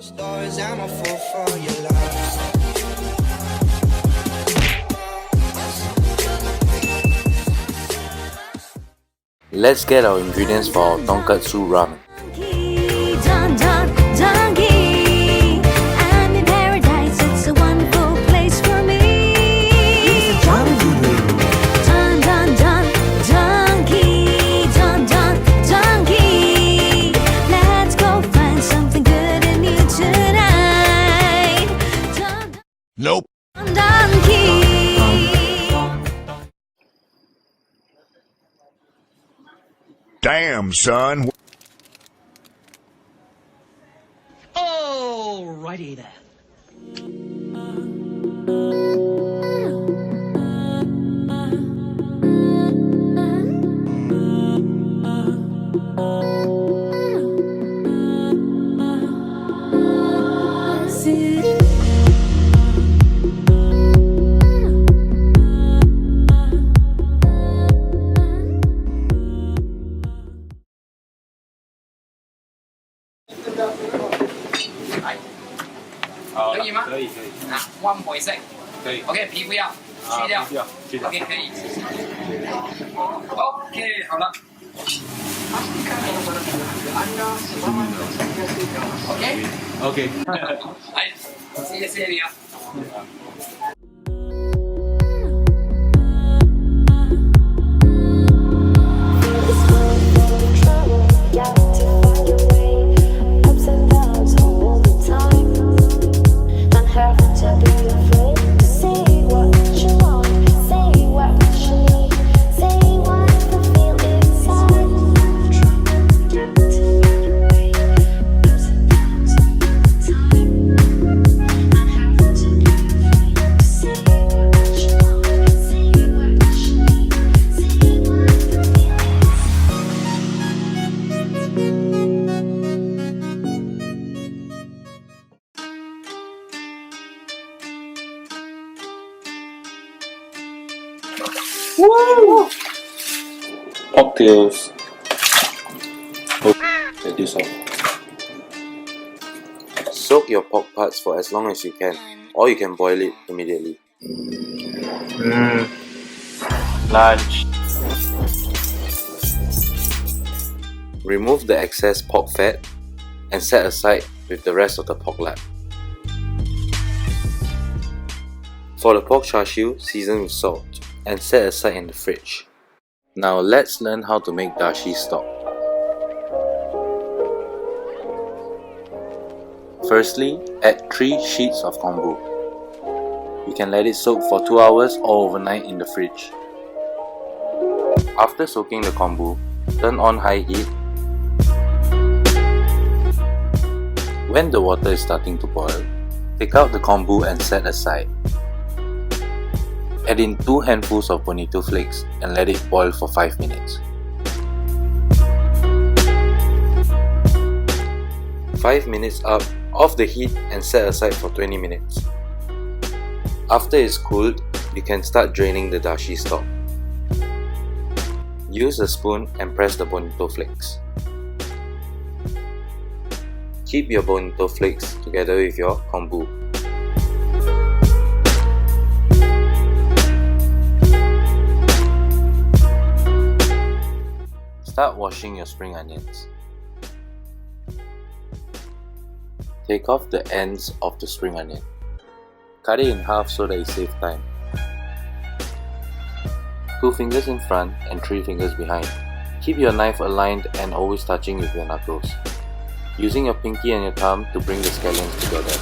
Stories, I'm a fool for your love. Let's get our ingredients for our tonkotsu ramen. I'm in paradise, it's a wonderful place for me. Dun dun dun, donkey, dun dun donkey. Let's go find something good in you tonight. Dun, Nope. dun, donkey. Damn, son. Alrighty then. One 回色，可以。OK， 皮不要，去掉。OK， 可以。OK， 好了。OK。哎，谢谢你啊。Woo! Pork tails. Get this off. Soak your pork parts for as long as you can, or you can boil it immediately. Lunch. Remove the excess pork fat and set aside with the rest of the pork lard. For the pork charshu, season with salt and set aside in the fridge. Now let's learn how to make dashi stock. Firstly, add 3 sheets of kombu. You can let it soak for 2 hours or overnight in the fridge. After soaking the kombu, turn on high heat. When the water is starting to boil, take out the kombu and set aside. Add in 2 handfuls of bonito flakes and let it boil for 5 minutes. 5 minutes up, off the heat and set aside for 20 minutes. After it's cooled, you can start draining the dashi stock. Use a spoon and press the bonito flakes. Keep your bonito flakes together with your kombu. Start washing your spring onions. Take off the ends of the spring onion. Cut it in half so that it saves time. 2 fingers in front and 3 fingers behind. Keep your knife aligned and always touching with your knuckles, using your pinky and your thumb to bring the scallions together.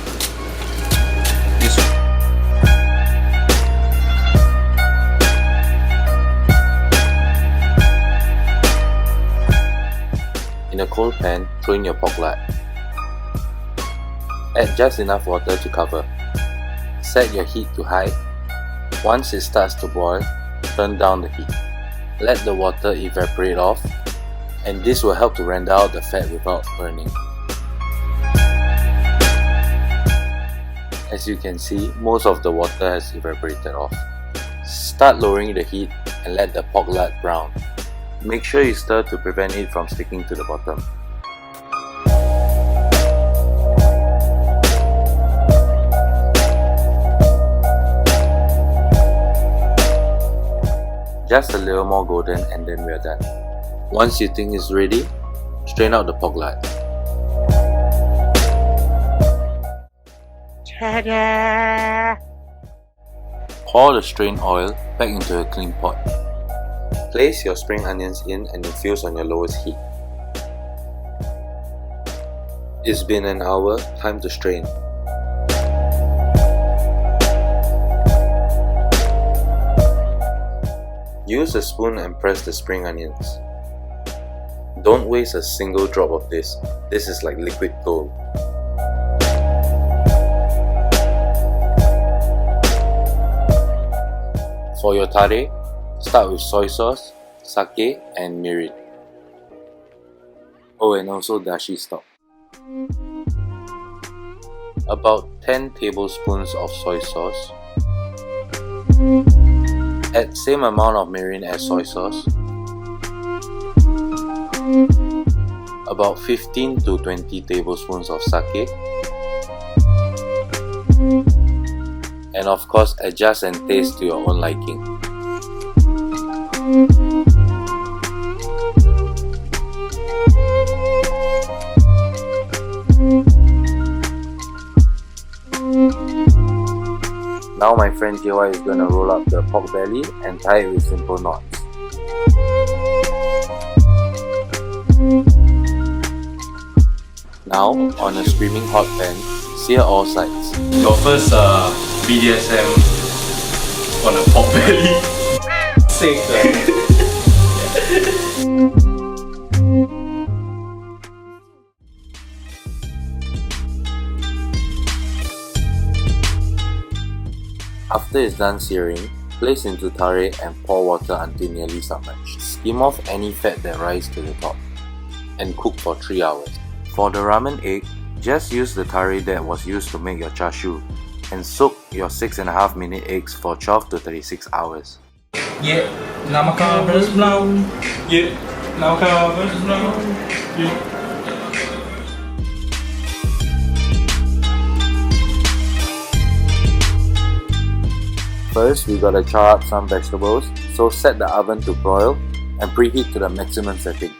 In a cold pan, throw in your pork lard. Add just enough water to cover. Set your heat to high. Once it starts to boil, turn down the heat. Let the water evaporate off, and this will help to render out the fat without burning. As you can see, most of the water has evaporated off. Start lowering the heat and let the pork lard brown. Make sure you stir to prevent it from sticking to the bottom. Just a little more golden and then we're done. Once you think it's ready, strain out the pork lard. Pour the strained oil back into a clean pot. Place your spring onions in and infuse on your lowest heat. It's been an hour, time to strain. Use a spoon and press the spring onions. Don't waste a single drop of this. This is like liquid gold. For your tare, start with soy sauce, sake and mirin. Oh, and also dashi stock. About 10 tablespoons of soy sauce. Add same amount of mirin as soy sauce. About 15 to 20 tablespoons of sake. And of course, adjust and taste to your own liking. Now my friend JY is going to roll up the pork belly and tie it with simple knots. Now, on a screaming hot pan, sear all sides. Your first BDSM on a pork belly. Sick. After it's done searing, place into tare and pour water until nearly submerged. Skim off any fat that rises to the top and cook for 3 hours. For the ramen egg, just use the tare that was used to make your charshu and soak your 6.5 minute eggs for 12 to 36 hours. Yeah, now my carver's blown. Yeah, now my carver's blown. Yeah. First, we gotta char up some vegetables, so set the oven to broil and preheat to the maximum setting.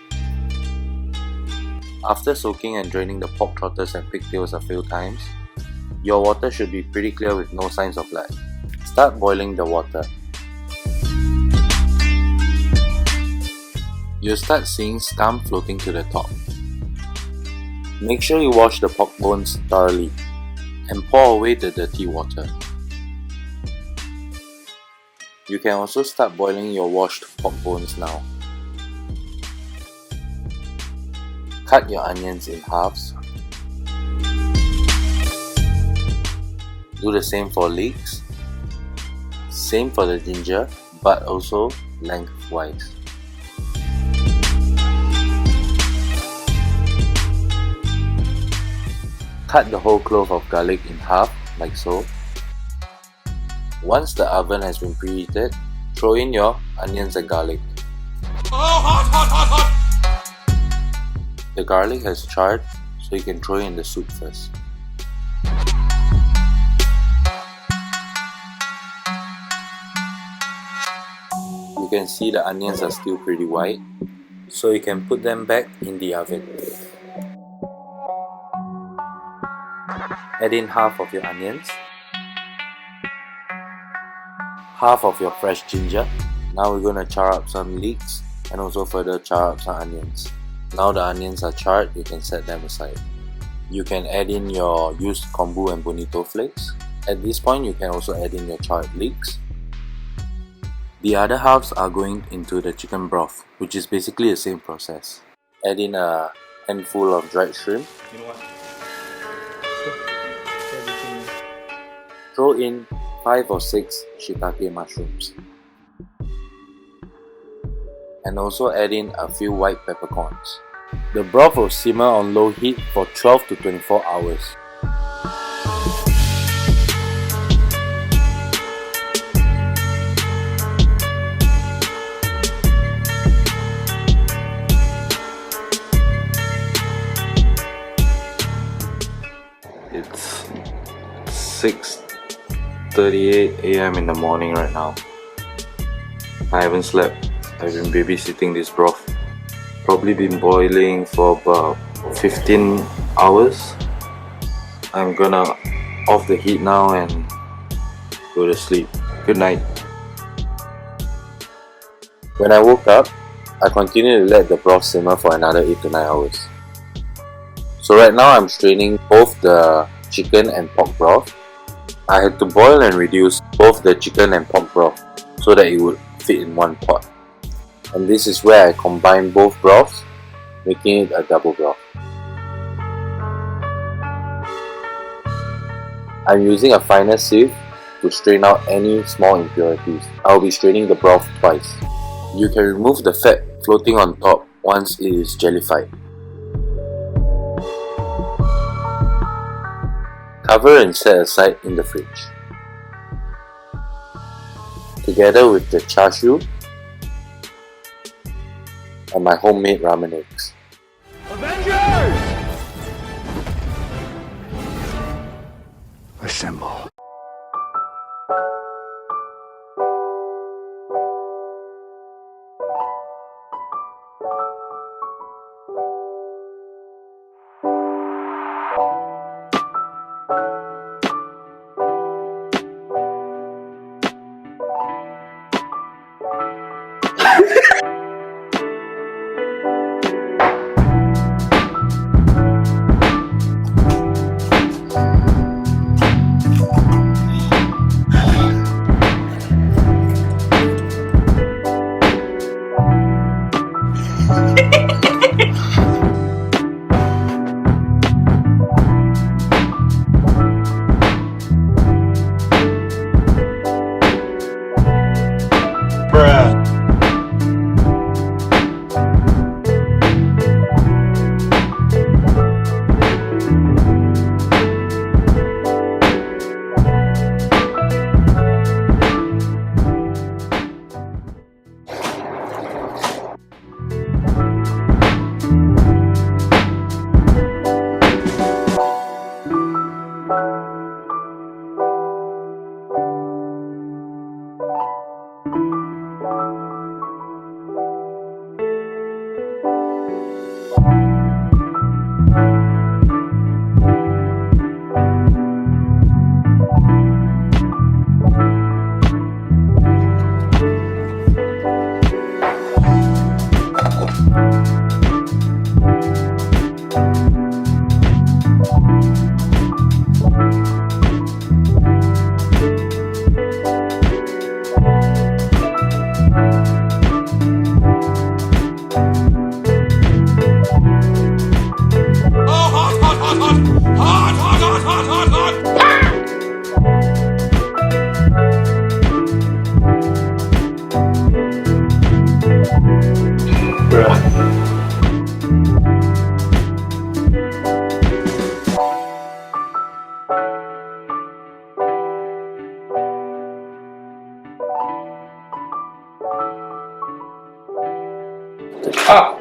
After soaking and draining the pork trotters and pigtails a few times, your water should be pretty clear with no signs of blood. Start boiling the water. You'll start seeing scum floating to the top. Make sure you wash the pork bones thoroughly and pour away the dirty water. You can also start boiling your washed pork bones now. Cut your onions in halves. Do the same for leeks. Same for the ginger, but also lengthwise. Cut the whole clove of garlic in half, like so. Once the oven has been preheated, throw in your onions and garlic. The garlic has charred, so you can throw in the soup first. You can see the onions are still pretty white, so you can put them back in the oven. Add in half of your onions, half of your fresh ginger. Now we're going to char up some leeks and also further char up some onions. Now the onions are charred, you can set them aside. You can add in your used kombu and bonito flakes. At this point, you can also add in your charred leeks. The other halves are going into the chicken broth, which is basically the same process. Add in a handful of dried shrimp. You know what? Throw in 5 or 6 shiitake mushrooms. And also add in a few white peppercorns. The broth will simmer on low heat for 12 to 24 hours. It's 6:38 AM in the morning right now. I haven't slept. I've been babysitting this broth. Probably been boiling for about 15 hours. I'm gonna off the heat now and go to sleep. Good night. When I woke up, I continued to let the broth simmer for another 8 to 9 hours. So right now I'm straining both the chicken and pork broth. I had to boil and reduce both the chicken and pork broth so that it would fit in one pot. And this is where I combine both broths, making it a double broth. I'm using a finer sieve to strain out any small impurities. I'll be straining the broth twice. You can remove the fat floating on top once it is jellified. Cover and set aside in the fridge. Together with the Charshu and my homemade ramen eggs. Avengers! Assemble.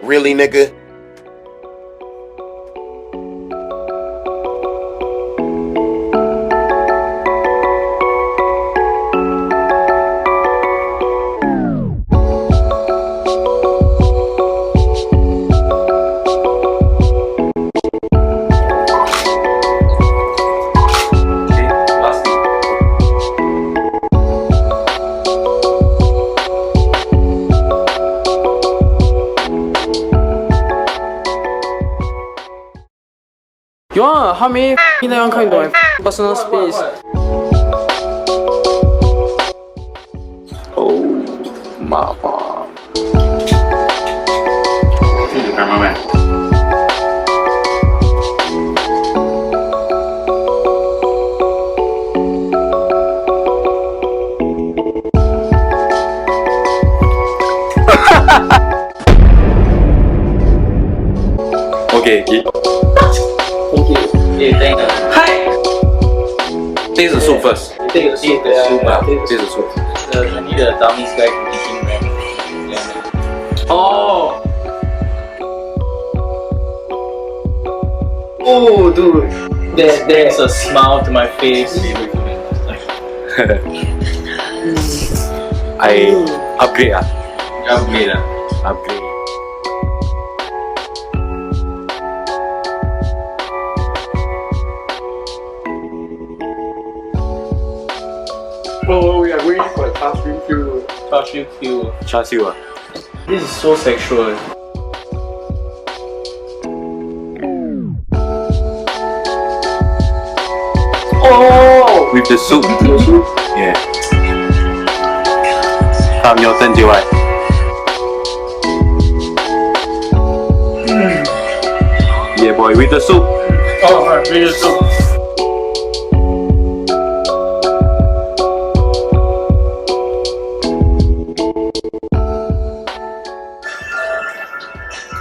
Really, nigga? You want how many you want come into my personal space? Oh, mama. This is the cameraman. Okay, eat. Thank you. Yeah, thank you. Hi! Taste the soup first. Take the soup. Taste the soup. I need a dummy's guide to making ramen. Yeah. Oh! Oh, dude. There's a smile to my face. Upgrade ah. Upgrade lah. Upgrade. Oh, we are going for a Charshu queue. Charshu Q. Charshu ah. This is so sexual. Oh! With the soup. Yeah. Come your turn, JY. Yeah boy, with the soup. Oh, right, bring the soup.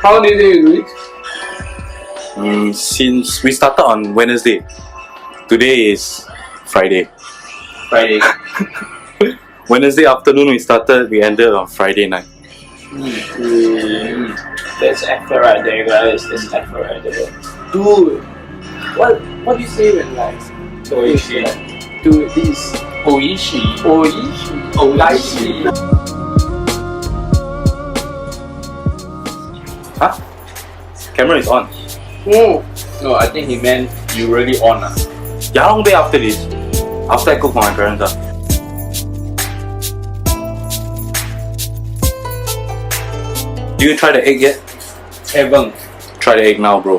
How did you do it? Since we started on Wednesday, today is Friday. Friday. Wednesday afternoon we started, we ended on Friday night. That's effort right there, guys. That's effort right there. Dude, what do you say when like Oishi. do this? Oishi. Oishi. Oishi. Huh? Camera is on. Oh, No, I think he meant you really on ah. Yeah, how long day after this? After I cook for my parents ah. Do you try the egg yet? Haven't. Try the egg now, bro.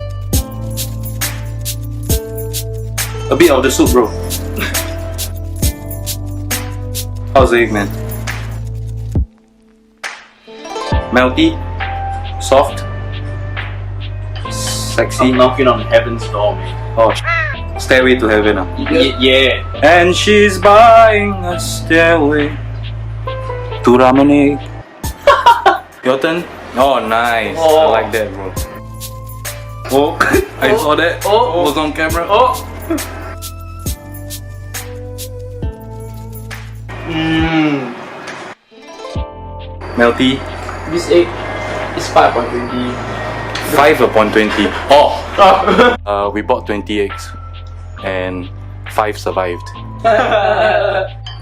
A bit of the soup, bro. How's the egg, man? Melty? Soft? Sexy? I'm knocking on heaven's door, man. Oh, Stairway to Heaven. Yeah. And she's buying a stairway to Aromatic. Your turn? Oh, nice. I Oh. like that, bro. Oh, I saw that. Oh. Was on camera. Oh. Melty. this egg is 5.20. 5 upon 20. Oh! We bought 20 eggs and 5 survived.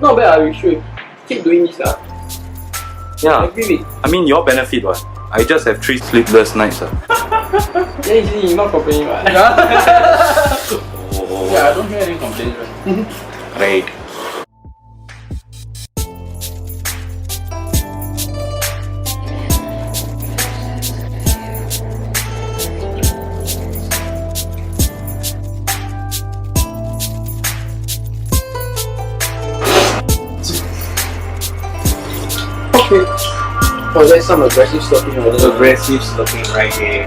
Not bad, we should keep doing this. Yeah, Every week. I mean your benefit what? I just have 3 sleepless nights. Yeah, you see, you're not complaining, right? Oh, Yeah, I don't hear any complaints. Right? right. Okay. Oh, that's some aggressive slurping over there. Aggressive slurping right here.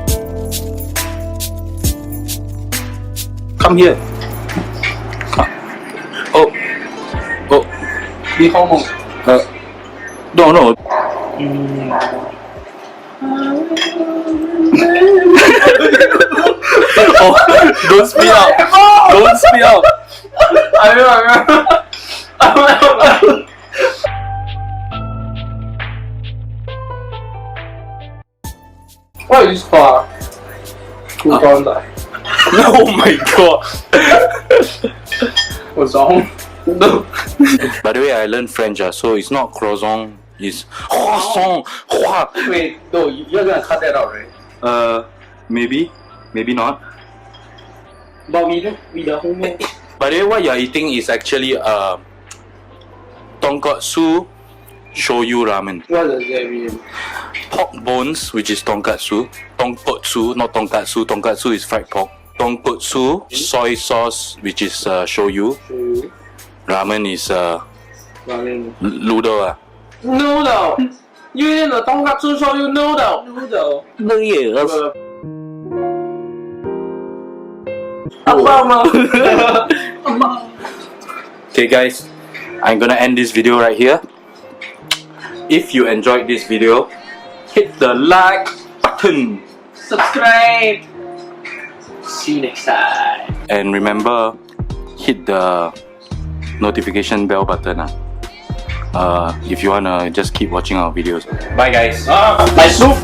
Come here. Oh. Oh. Be hormone. No. Oh, don't speed up. Don't speed up. I remember. What is this called? Cool down that. Oh my god. What's wrong? No. By the way, I learned French, so it's not croissant, it's croissant. Wait, no, you're gonna cut that out, right? Maybe not. But we the homemade. By the way, what you're eating is actually tonkotsu shoyu ramen. What does that mean? Pork bones, which is tonkatsu. Tonkotsu, not tonkatsu. Tonkatsu is fried pork. Tonkotsu, soy sauce, which is shoyu. Ramen is Ramen. noodle. Noodle. You eat the tonkatsu shoyu noodle. Noodle. Yes. Okay guys, I'm gonna end this video right here. If you enjoyed this video, hit the like button. Subscribe. See you next time. And remember, hit the notification bell button. If you wanna just keep watching our videos. Bye guys. My soup!